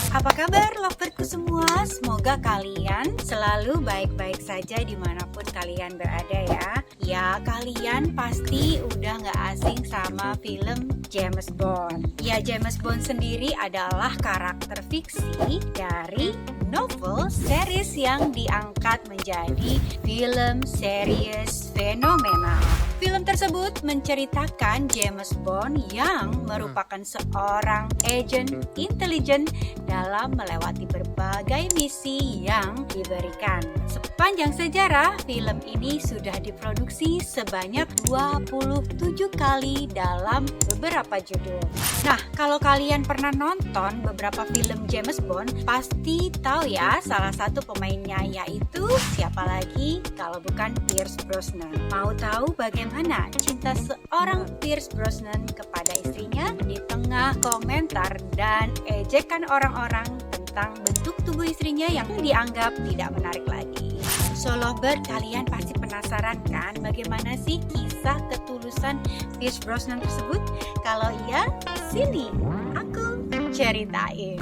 Apa kabar loverku semua? Semoga kalian selalu baik-baik saja dimanapun kalian berada ya. Ya, kalian pasti udah gak asing sama film James Bond. Ya, James Bond sendiri adalah karakter fiksi dari novel series yang diangkat menjadi film series fenomenal. Film tersebut menceritakan James Bond yang merupakan seorang agen intelijen dalam melewati berbagai misi yang diberikan. Sepanjang sejarah, film ini sudah diproduksi sebanyak 27 kali dalam beberapa judul. Nah, kalau kalian pernah nonton beberapa film James Bond, pasti tahu ya salah satu pemainnya, yaitu siapa lagi kalau bukan Pierce Brosnan. Mau tahu bagaimana cinta seorang Pierce Brosnan kepada istrinya? Di tengah komentar dan ejekan orang-orang tentang bentuk tubuh istrinya yang dianggap tidak menarik lagi. So lovebird, kalian pasti penasaran kan bagaimana sih kisah ketulusan Pierce Brosnan tersebut? Kalau iya, sini aku ceritain.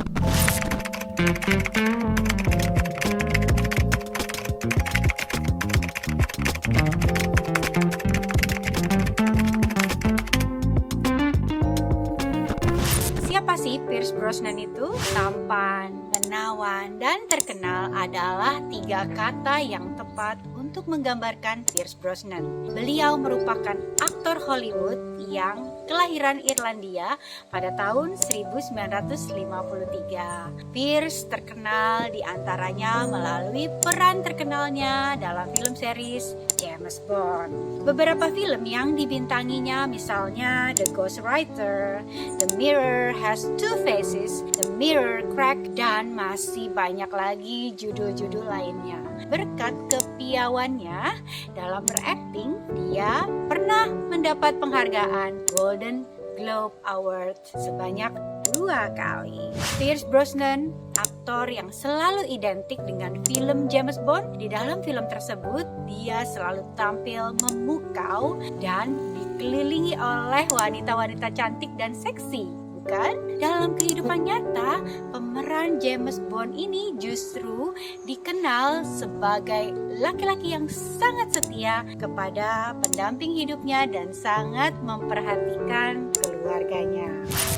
Siapa sih Pierce Brosnan itu? Tampan, menawan, dan terkenal adalah 3 kata yang tepat untuk menggambarkan Pierce Brosnan. Beliau merupakan aktor Hollywood yang kelahiran Irlandia pada tahun 1953. Pierce terkenal diantaranya melalui peran terkenalnya dalam film series James Bond. Beberapa film yang dibintanginya misalnya The Ghostwriter, The Mirror Has Two Faces, The Mirror Crack, dan masih banyak lagi judul-judul lainnya. Berkat kepiawaiannya dalam berakting, dia pernah mendapat penghargaan Golden Globe Award sebanyak 2 kali. Pierce Brosnan, aktor yang selalu identik dengan film James Bond. Di dalam film tersebut, dia selalu tampil memukau dan dikelilingi oleh wanita-wanita cantik dan seksi. Bukan? Dalam kehidupan nyata, pemeran James Bond ini justru dikenal sebagai laki-laki yang sangat setia kepada pendamping hidupnya dan sangat memperhatikan keluarganya.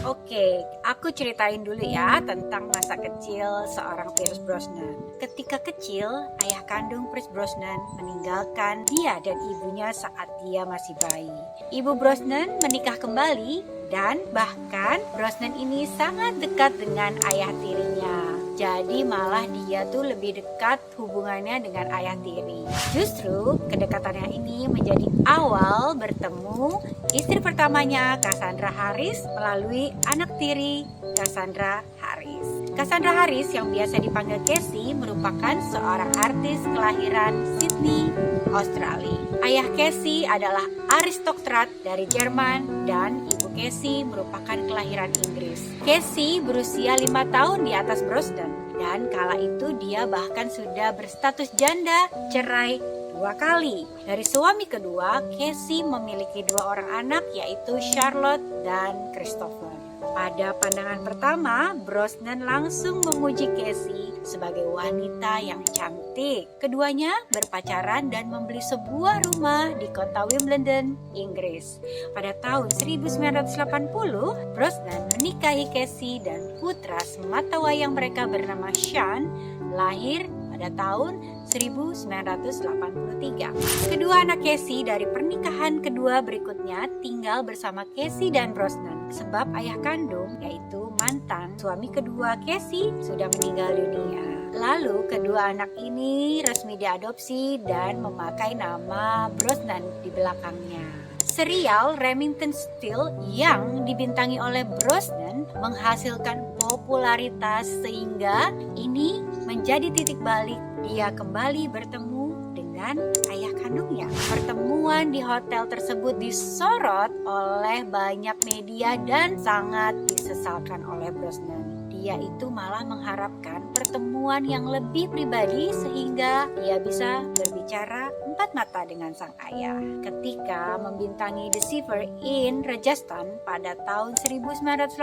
Oke, aku ceritain dulu ya tentang masa kecil seorang Pierce Brosnan. Ketika kecil, ayah kandung Pierce Brosnan meninggalkan dia dan ibunya saat dia masih bayi. Ibu Brosnan menikah kembali dan bahkan Brosnan ini sangat dekat dengan ayah tirinya. Jadi malah dia tuh lebih dekat hubungannya dengan ayah tiri. Justru kedekatannya ini menjadi awal bertemu istri pertamanya Cassandra Harris melalui anak tiri Cassandra Harris. Cassandra Harris yang biasa dipanggil Casey merupakan seorang artis kelahiran Sydney, Australia. Ayah Casey adalah aristokrat dari Jerman dan ibu Casey merupakan kelahiran Inggris. Casey berusia 5 tahun di atas Brosnan dan kala itu dia bahkan sudah berstatus janda, cerai 2 kali. Dari suami kedua, Casey memiliki 2 orang anak yaitu Charlotte dan Christopher. Pada pandangan pertama, Brosnan langsung memuji Casey sebagai wanita yang cantik. Keduanya berpacaran dan membeli sebuah rumah di kota Wimbledon, Inggris. Pada tahun 1980, Brosnan menikahi Casey dan putra semata wayang mereka bernama Sean lahir pada tahun 1983. Kedua anak Casey dari pernikahan kedua berikutnya tinggal bersama Casey dan Brosnan sebab ayah kandung, yaitu mantan suami kedua Casey, sudah meninggal dunia. Lalu kedua anak ini resmi diadopsi dan memakai nama Brosnan di belakangnya. Serial Remington Steele yang dibintangi oleh Brosnan menghasilkan popularitas sehingga ini menjadi titik balik dia kembali bertemu dengan ayah kandungnya. Pertemuan di hotel tersebut disorot oleh banyak media dan sangat disesalkan oleh Brosnan. Dia itu malah mengharapkan pertemuan yang lebih pribadi sehingga dia bisa berbicara empat mata dengan sang ayah. Ketika membintangi Deceiver in Rajasthan pada tahun 1987,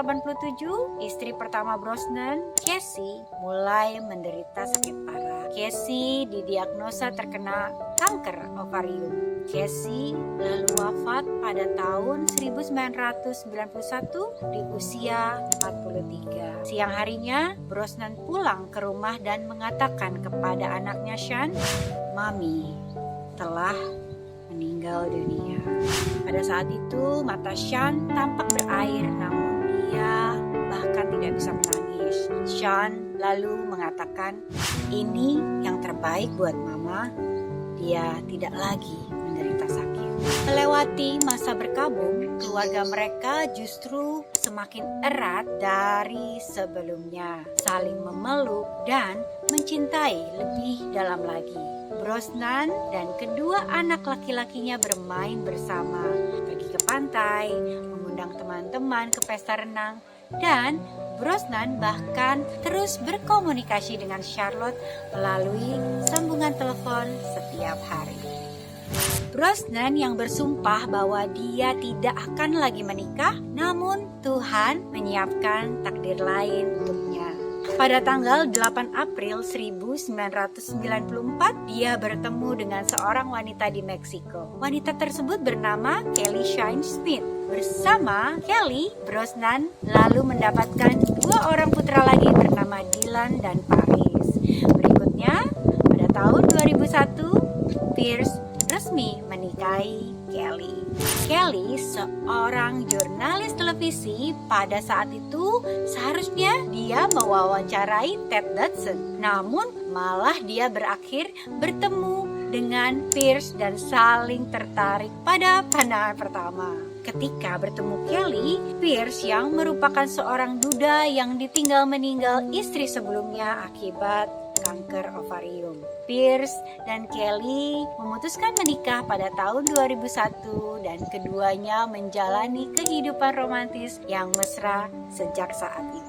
istri pertama Brosnan, Casey, mulai menderita sakit parah. Casey didiagnosa terkena kanker ovarium. Casey lalu wafat pada tahun 1991 di usia 43. Siang harinya, Brosnan pulang ke rumah dan mengatakan kepada anaknya Sean, "Mami telah meninggal dunia." Pada saat itu, mata Sean tampak berair, namun dia bahkan tidak bisa menangis. Sean lalu mengatakan, "Ini yang terbaik buat Mama. Dia tidak lagi menderita sakit." Melewati masa berkabung, keluarga mereka justru semakin erat dari sebelumnya, saling memeluk dan mencintai lebih dalam lagi. Brosnan dan kedua anak laki-lakinya bermain bersama, pergi ke pantai, mengundang teman-teman ke pesta renang, dan Brosnan bahkan terus berkomunikasi dengan Charlotte melalui sambungan telepon setiap hari. Brosnan yang bersumpah bahwa dia tidak akan lagi menikah, namun Tuhan menyiapkan takdir lain untuknya. Pada tanggal 8 April 1994, dia bertemu dengan seorang wanita di Meksiko. Wanita tersebut bernama Kelly Shine Smith. Bersama Kelly, Brosnan lalu mendapatkan dua orang putra lagi bernama Dylan dan Paris. Berikutnya, pada tahun 2001, Pierce resmi menikahi Kelly. Kelly seorang jurnalis televisi. Pada saat itu seharusnya dia mewawancarai Ted Danson, namun malah dia berakhir bertemu dengan Pierce dan saling tertarik pada pandangan pertama. Ketika bertemu Kelly, Pierce yang merupakan seorang duda yang ditinggal meninggal istri sebelumnya akibat kanker ovarium. Pierce dan Kelly memutuskan menikah pada tahun 2001 dan keduanya menjalani kehidupan romantis yang mesra sejak saat itu.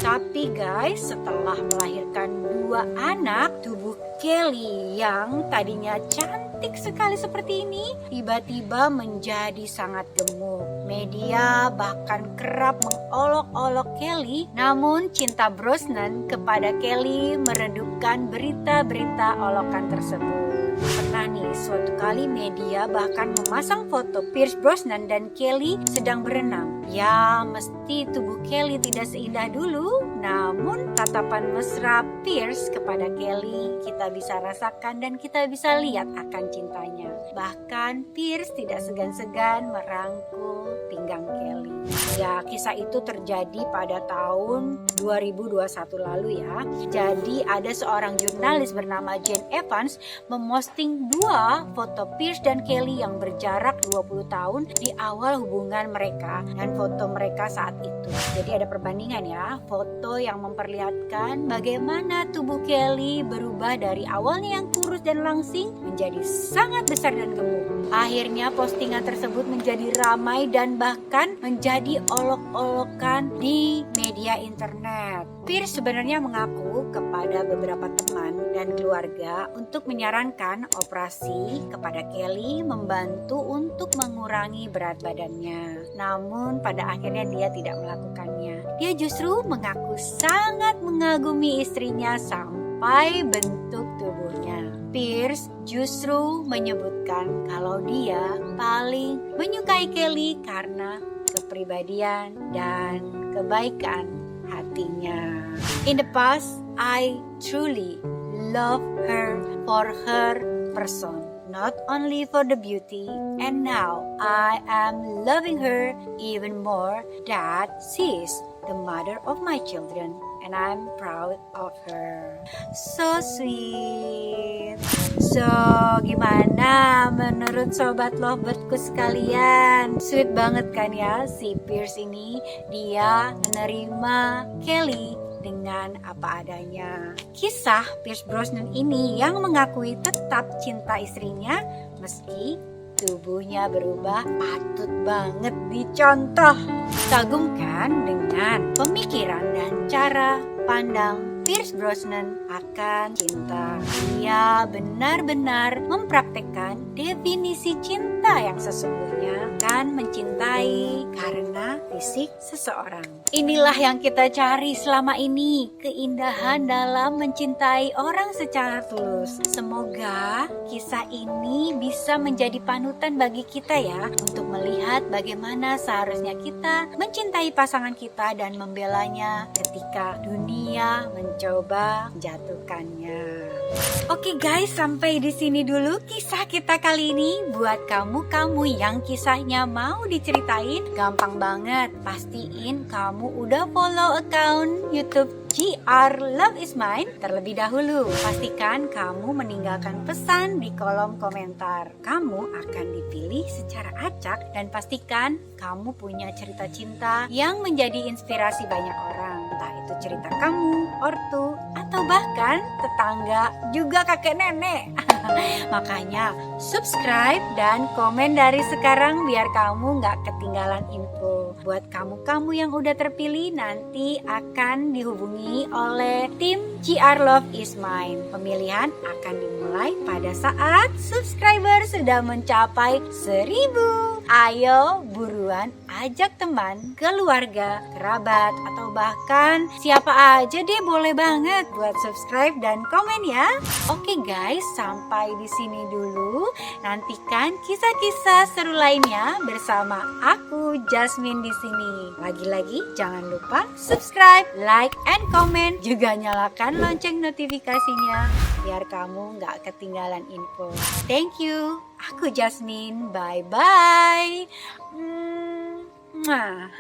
Tapi guys, setelah melahirkan dua anak, tubuh Kelly yang tadinya cantik sekali seperti ini tiba-tiba menjadi sangat gemuk. Media bahkan kerap mengolok-olok Kelly, namun cinta Brosnan kepada Kelly meredupkan berita-berita olokan tersebut. Pernah nih, suatu kali media bahkan memasang foto Pierce Brosnan dan Kelly sedang berenang. Ya, mesti tubuh Kelly tidak seindah dulu, namun tatapan mesra Pierce kepada Kelly kita bisa rasakan dan kita bisa lihat akan cintanya. Bahkan Pierce tidak segan-segan merangkul pinggang Kelly. Ya, kisah itu terjadi pada tahun 2021 lalu ya. Jadi ada seorang jurnalis bernama Jane Evans memposting dua foto Pierce dan Kelly yang berjarak 20 tahun di awal hubungan mereka dan foto mereka saat itu. Jadi ada perbandingan ya, foto yang memperlihatkan bagaimana tubuh Kelly berubah dari awalnya yang kurus dan langsing menjadi sangat besar dan gemuk. Akhirnya postingan tersebut menjadi ramai dan bahkan menjadi olok-olokan di media internet. Pierce sebenarnya mengaku kepada beberapa teman dan keluarga untuk menyarankan operasi kepada Kelly membantu untuk mengurangi berat badannya. Namun pada akhirnya dia tidak melakukannya. Dia justru mengaku sangat mengagumi istrinya sampai bentuk tubuhnya. Pierce justru menyebutkan kalau dia paling menyukai Kelly karena kepribadian dan kebaikan hatinya. In the past, I truly love her for her person, not only for the beauty, and now I am loving her even more that she is the mother of my children and I'm proud of her. So sweet. So, gimana menurut sobat lovebirdku sekalian? Sweet banget kan ya si Pierce ini. Dia menerima Kelly dengan apa adanya. Kisah Pierce Brosnan ini yang mengakui tetap cinta istrinya meski tubuhnya berubah patut banget dicontoh. Kagum kan dengan pemikiran dan cara pandang Pierce Brosnan akan cinta. Dia benar-benar mempraktekkan definisi cinta yang sesungguhnya, kan mencintai karena fisik seseorang. Inilah yang kita cari selama ini, keindahan dalam mencintai orang secara tulus. Semoga kisah ini bisa menjadi panutan bagi kita ya, untuk melihat bagaimana seharusnya kita mencintai pasangan kita dan membelanya ketika dunia mencoba menjatuhkannya. Oke guys, sampai di sini dulu kisah kita kali ini. Buat kamu yang kisahnya mau diceritain, gampang banget. Pastiin kamu udah follow account YouTube GR Love Is Mine terlebih dahulu. Pastikan kamu meninggalkan pesan di kolom komentar. Kamu akan dipilih secara acak dan pastikan kamu punya cerita cinta yang menjadi inspirasi banyak orang. Entah itu cerita kamu, ortu, atau bahkan tetangga, juga kakek nenek. Makanya subscribe dan komen dari sekarang biar kamu gak ketinggalan info. Buat kamu yang udah terpilih, nanti akan dihubungi oleh tim GR Love Is Mine. Pemilihan akan dimulai pada saat subscriber sudah mencapai 1000. Ayo buruan ajak teman, keluarga, kerabat, atau bahkan siapa aja deh, boleh banget buat subscribe dan komen ya. Oke guys, sampai di sini dulu. Nantikan kisah-kisah seru lainnya bersama aku Jasmine di sini. Lagi-lagi jangan lupa subscribe, like, and comment. Juga nyalakan lonceng notifikasinya biar kamu nggak ketinggalan info. Thank you. Aku Jasmine. Bye-bye. Mwah.